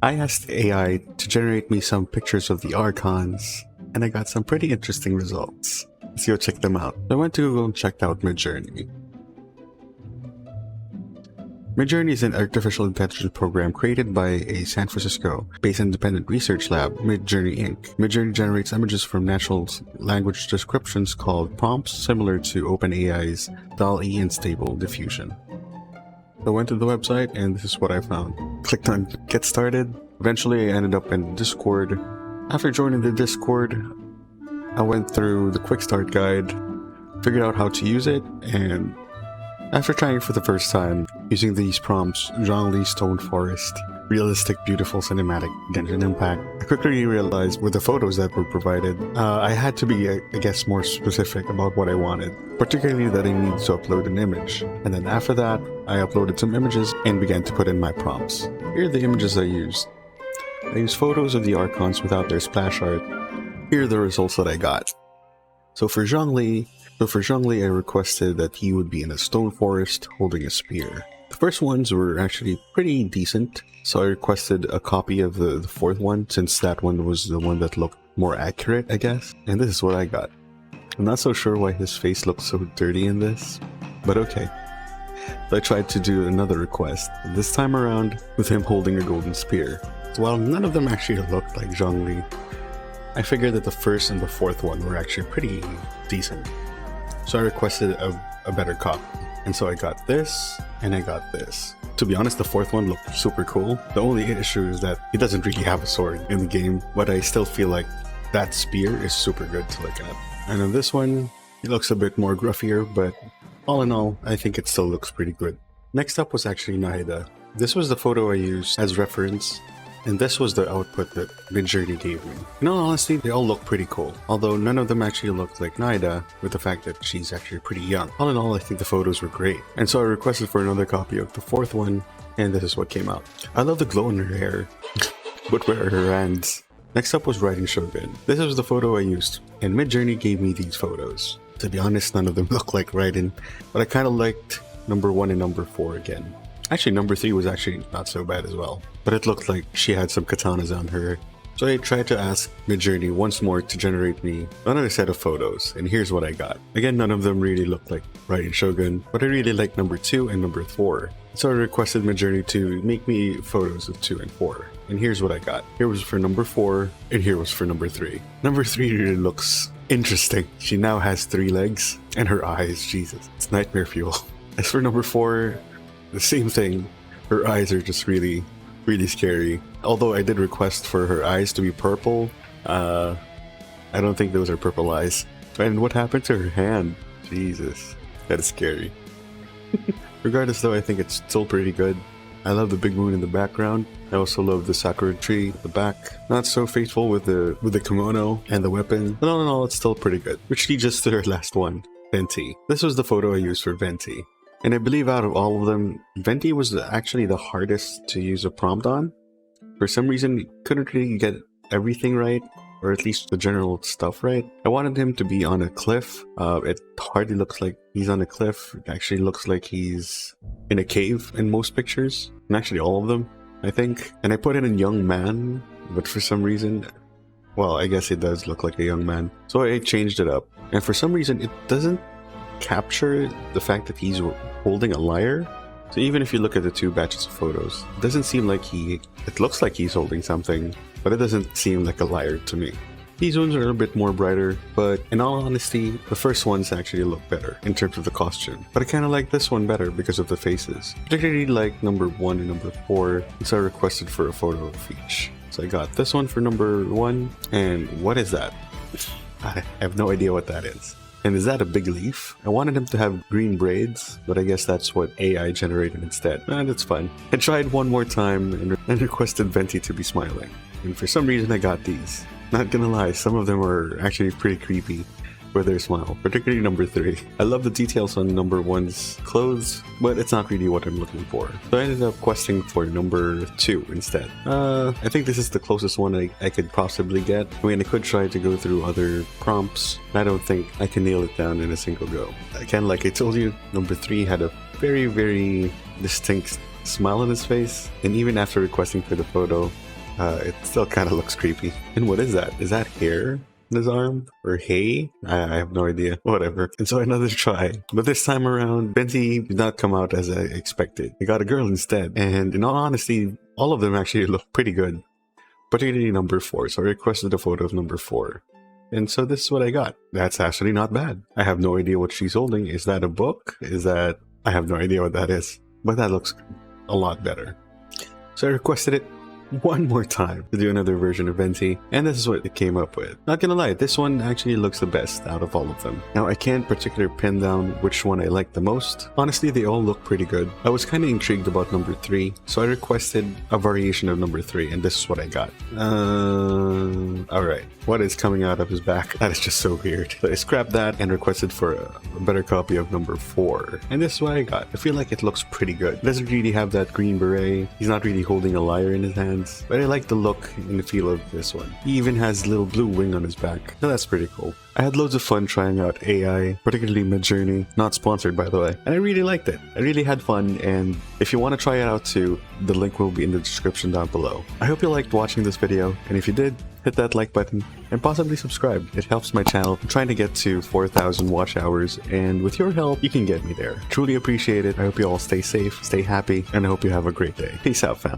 I asked AI to generate me some pictures of the archons, and I got some pretty interesting results. Let's go check them out. I went to Google and checked out Midjourney. Midjourney is an artificial intelligence program created by a San Francisco-based independent research lab, Midjourney Inc. Midjourney generates images from natural language descriptions called prompts, similar to OpenAI's DALL-E and Stable Diffusion. I went to the website and this is what I found. Clicked on Get Started. Eventually I ended up in Discord. After joining the Discord, I went through the quick start guide, figured out how to use it, and after trying it for the first time, using these prompts, Zhongli Stone Forest, realistic, beautiful cinematic, Genshin Impact, I quickly realized with the photos that were provided, I had to be, I guess, more specific about what I wanted, particularly that I needed to upload an image. And then after that, I uploaded some images and began to put in my prompts. Here are the images I used. I used photos of the archons without their splash art. Here are the results that I got. So for Zhongli, I requested that he would be in a stone forest holding a spear. The first ones were actually pretty decent, so I requested a copy of the fourth one, since that one was the one that looked more accurate, I guess. And this is what I got. I'm not so sure why his face looks so dirty in this, but okay. So I tried to do another request, this time around with him holding a golden spear. So while none of them actually looked like Zhongli, I figured that the first and the fourth one were actually pretty decent. So I requested a better copy. And so I got this, and I got this. To be honest, the fourth one looked super cool. The only issue is that he doesn't really have a sword in the game, but I still feel like that spear is super good to look at. And on this one, it looks a bit more gruffier, but all in all, I think it still looks pretty good. Next up was actually Nahida. This was the photo I used as reference, and this was the output that Midjourney gave me. In all honesty, they all look pretty cool, although none of them actually look like Nahida, with the fact that she's actually pretty young. All in all, I think the photos were great, and so I requested for another copy of the fourth one, and this is what came out. I love the glow in her hair, but where are her hands? Next up was Raiden Shogun. This was the photo I used, and Midjourney gave me these photos. To be honest, none of them look like Raiden, but I kind of liked number 1 and number 4 again. Actually, number 3 was actually not so bad as well, but it looked like she had some katanas on her. So I tried to ask Midjourney once more to generate me another set of photos, and here's what I got. Again, none of them really looked like Raiden Shogun, but I really liked number 2 and number 4. So I requested Midjourney to make me photos of 2 and 4, and here's what I got. Here was for number 4, and here was for number 3. Number 3 really looks interesting. She now has 3 legs, and her eyes, Jesus, it's nightmare fuel. As for number 4, the same thing. Her eyes are just really scary. Although I did request for her eyes to be purple, I don't think those are purple eyes. And what happened to her hand? Jesus, that is scary. Regardless though, I think it's still pretty good. I love the big moon in the background. I also love the sakura tree at the back. Not so faithful with the kimono and the weapon, but all in all, it's still pretty good. Which leads us to our last one, Venti. This was the photo I used for Venti. And I believe out of all of them, Venti was actually the hardest to use a prompt on. For some reason, couldn't really get everything right, or at least the general stuff right. I wanted him to be on a cliff. It hardly looks like he's on a cliff. It actually looks like he's in a cave in most pictures. And actually all of them, I think. And I put in a young man, but for some reason, well, I guess it does look like a young man. So I changed it up. And for some reason, it doesn't capture the fact that he's holding a lyre. So even if you look at the 2 batches of photos, it doesn't seem like it looks like he's holding something, but it doesn't seem like a lyre to me. These ones are a little bit more brighter, but in all honesty, the first ones actually look better in terms of the costume. But I kind of like this one better because of the faces. Particularly like number 1 and number 4, so I requested for a photo of each. So I got this one for number 1, and what is that? I have no idea what that is. And is that a big leaf? I wanted him to have green braids, but I guess that's what AI generated instead. That's fine. I tried one more time and requested Venti to be smiling. And for some reason I got these. Not gonna lie, some of them are actually pretty creepy for their smile, particularly number 3. I love the details on number 1's clothes, but it's not really what I'm looking for. So I ended up questing for number 2 instead. I think this is the closest one I could possibly get. I mean, I could try to go through other prompts. I don't think I can nail it down in a single go. Again, like I told you, number 3 had a very distinct smile on his face, and even after requesting for the photo, it still kind of looks creepy. And what is that? Is that hair in his arm? Or hay? I have no idea. Whatever. And so another try. But this time around, Venti did not come out as I expected. I got a girl instead. And in all honesty, all of them actually look pretty good. Particularly number 4. So I requested a photo of number 4. And so this is what I got. That's actually not bad. I have no idea what she's holding. Is that a book? Is that... I have no idea what that is. But that looks a lot better. So I requested it one more time to do another version of Venti, and this is what it came up with. Not gonna lie, this one actually looks the best out of all of them. Now, I can't particularly pin down which one I like the most. Honestly, they all look pretty good. I was kind of intrigued about number 3, so I requested a variation of number 3, and this is what I got. Alright. What is coming out of his back? That is just so weird. So I scrapped that and requested for a better copy of number 4. And this is what I got. I feel like it looks pretty good. It doesn't really have that green beret. He's not really holding a lyre in his hands. But I like the look and the feel of this one. He even has a little blue wing on his back. So that's pretty cool. I had loads of fun trying out AI, particularly Midjourney. Not sponsored, by the way. And I really liked it. I really had fun, and if you want to try it out too, the link will be in the description down below. I hope you liked watching this video, and if you did, hit that like button and possibly subscribe. It helps my channel. I'm trying to get to 4,000 watch hours, and with your help, you can get me there. Truly appreciate it. I hope you all stay safe, stay happy, and I hope you have a great day. Peace out, fam.